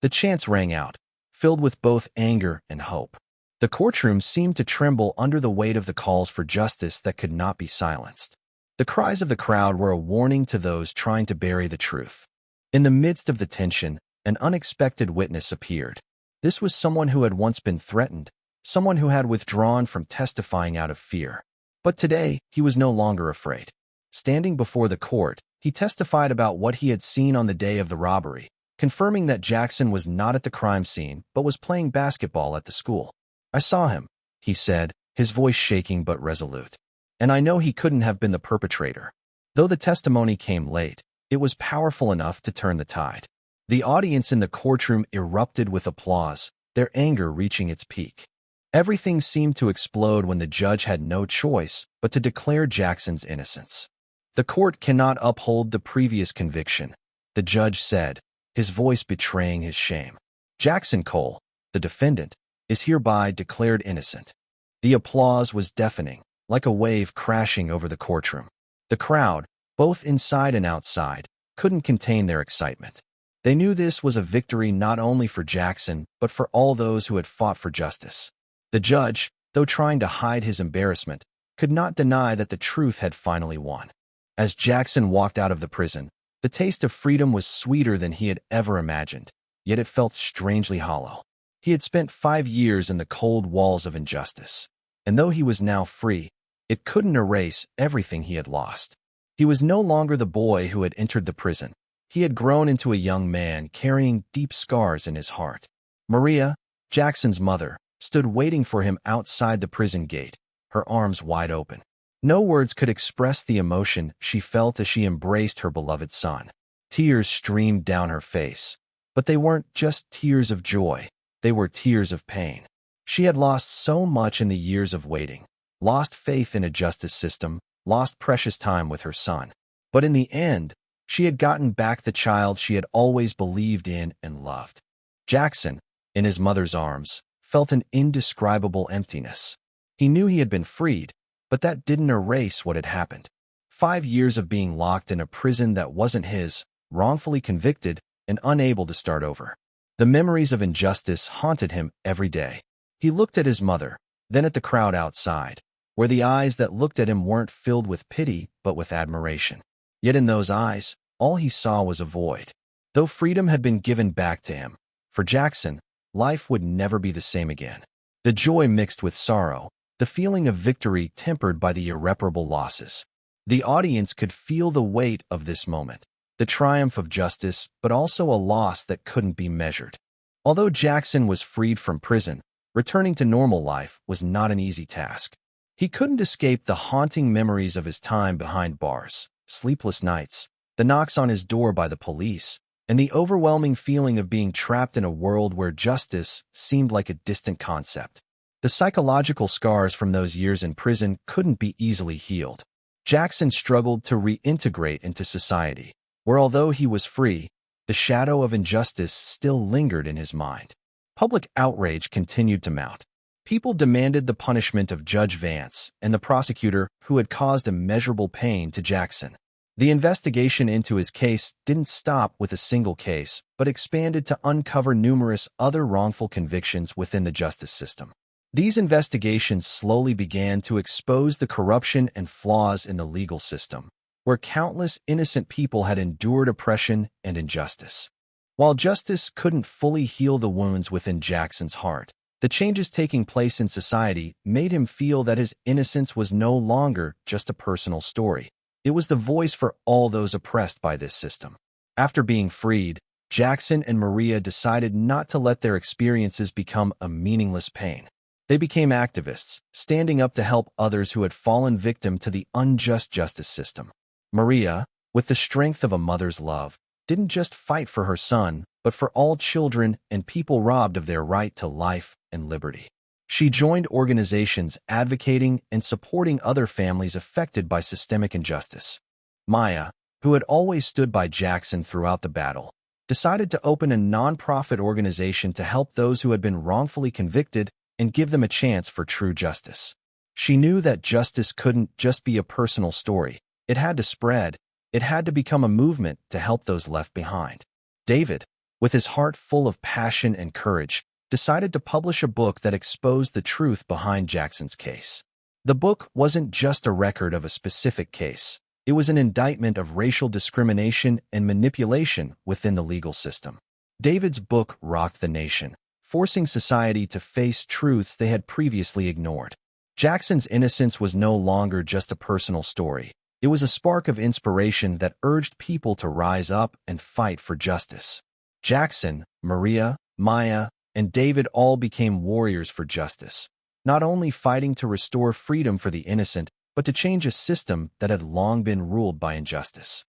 The chants rang out, filled with both anger and hope. The courtroom seemed to tremble under the weight of the calls for justice that could not be silenced. The cries of the crowd were a warning to those trying to bury the truth. In the midst of the tension, an unexpected witness appeared. This was someone who had once been threatened, someone who had withdrawn from testifying out of fear. But today, he was no longer afraid. Standing before the court, he testified about what he had seen on the day of the robbery, confirming that Jackson was not at the crime scene but was playing basketball at the school. "I saw him," he said, his voice shaking but resolute. "And I know he couldn't have been the perpetrator." Though the testimony came late, it was powerful enough to turn the tide. The audience in the courtroom erupted with applause, their anger reaching its peak. Everything seemed to explode when the judge had no choice but to declare Jackson's innocence. "The court cannot uphold the previous conviction," the judge said, his voice betraying his shame. "Jackson Cole, the defendant, is hereby declared innocent." The applause was deafening, like a wave crashing over the courtroom. The crowd, both inside and outside, couldn't contain their excitement. They knew this was a victory not only for Jackson, but for all those who had fought for justice. The judge, though trying to hide his embarrassment, could not deny that the truth had finally won. As Jackson walked out of the prison, the taste of freedom was sweeter than he had ever imagined, yet it felt strangely hollow. He had spent 5 years in the cold walls of injustice, and though he was now free, it couldn't erase everything he had lost. He was no longer the boy who had entered the prison. He had grown into a young man carrying deep scars in his heart. Maria, Jackson's mother, stood waiting for him outside the prison gate, her arms wide open. No words could express the emotion she felt as she embraced her beloved son. Tears streamed down her face, but they weren't just tears of joy, they were tears of pain. She had lost so much in the years of waiting, lost faith in a justice system, lost precious time with her son. But in the end, she had gotten back the child she had always believed in and loved. Jackson, in his mother's arms, felt an indescribable emptiness. He knew he had been freed, but that didn't erase what had happened. 5 years of being locked in a prison that wasn't his, wrongfully convicted, and unable to start over. The memories of injustice haunted him every day. He looked at his mother, then at the crowd outside, where the eyes that looked at him weren't filled with pity but with admiration. Yet in those eyes, all he saw was a void. Though freedom had been given back to him, for Jackson, life would never be the same again. The joy mixed with sorrow, the feeling of victory tempered by the irreparable losses. The audience could feel the weight of this moment, the triumph of justice, but also a loss that couldn't be measured. Although Jackson was freed from prison, returning to normal life was not an easy task. He couldn't escape the haunting memories of his time behind bars, sleepless nights, the knocks on his door by the police, and the overwhelming feeling of being trapped in a world where justice seemed like a distant concept. The psychological scars from those years in prison couldn't be easily healed. Jackson struggled to reintegrate into society, where although he was free, the shadow of injustice still lingered in his mind. Public outrage continued to mount. People demanded the punishment of Judge Vance and the prosecutor who had caused immeasurable pain to Jackson. The investigation into his case didn't stop with a single case, but expanded to uncover numerous other wrongful convictions within the justice system. These investigations slowly began to expose the corruption and flaws in the legal system, where countless innocent people had endured oppression and injustice. While justice couldn't fully heal the wounds within Jackson's heart, the changes taking place in society made him feel that his innocence was no longer just a personal story. It was the voice for all those oppressed by this system. After being freed, Jackson and Maria decided not to let their experiences become a meaningless pain. They became activists, standing up to help others who had fallen victim to the unjust justice system. Maria, with the strength of a mother's love, didn't just fight for her son, but for all children and people robbed of their right to life and liberty. She joined organizations advocating and supporting other families affected by systemic injustice. Maya, who had always stood by Jackson throughout the battle, decided to open a nonprofit organization to help those who had been wrongfully convicted and give them a chance for true justice. She knew that justice couldn't just be a personal story. It had to spread. It had to become a movement to help those left behind. David, with his heart full of passion and courage, decided to publish a book that exposed the truth behind Jackson's case. The book wasn't just a record of a specific case. It was an indictment of racial discrimination and manipulation within the legal system. David's book rocked the nation, forcing society to face truths they had previously ignored. Jackson's innocence was no longer just a personal story. It was a spark of inspiration that urged people to rise up and fight for justice. Jackson, Maria, Maya, and David all became warriors for justice, not only fighting to restore freedom for the innocent, but to change a system that had long been ruled by injustice.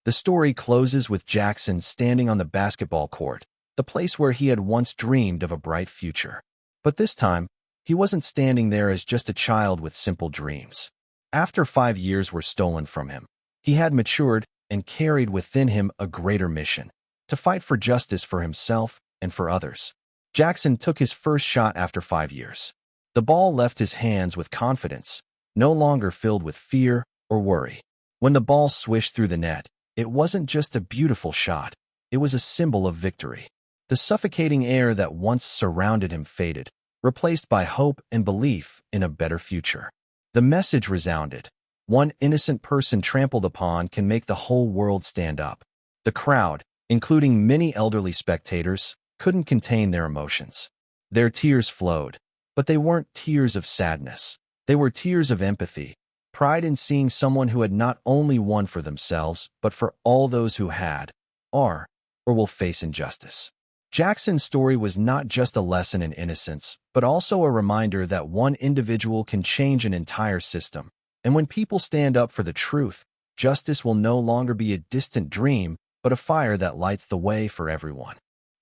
The story closes with Jackson standing on the basketball court, the place where he had once dreamed of a bright future. But this time, he wasn't standing there as just a child with simple dreams. After 5 years were stolen from him, he had matured and carried within him a greater mission, to fight for justice for himself and for others. Jackson took his first shot after 5 years. The ball left his hands with confidence, no longer filled with fear or worry. When the ball swished through the net, it wasn't just a beautiful shot. It was a symbol of victory. The suffocating air that once surrounded him faded, replaced by hope and belief in a better future. The message resounded. One innocent person trampled upon can make the whole world stand up. The crowd, including many elderly spectators, couldn't contain their emotions. Their tears flowed, but they weren't tears of sadness. They were tears of empathy, pride in seeing someone who had not only won for themselves, but for all those who had, are, or will face injustice. Jackson's story was not just a lesson in innocence, but also a reminder that one individual can change an entire system. And when people stand up for the truth, justice will no longer be a distant dream, but a fire that lights the way for everyone.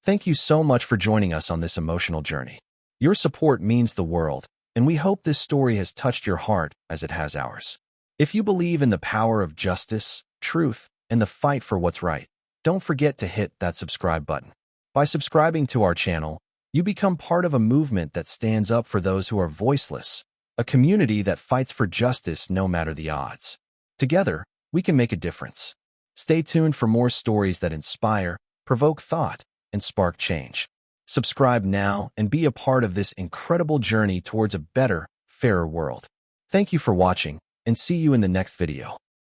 Thank you so much for joining us on this emotional journey. Your support means the world, and we hope this story has touched your heart as it has ours. If you believe in the power of justice, truth, and the fight for what's right, don't forget to hit that subscribe button. By subscribing to our channel, you become part of a movement that stands up for those who are voiceless, a community that fights for justice no matter the odds. Together, we can make a difference. Stay tuned for more stories that inspire, provoke thought, and spark change. Subscribe now and be a part of this incredible journey towards a better, fairer world. Thank you for watching, and see you in the next video.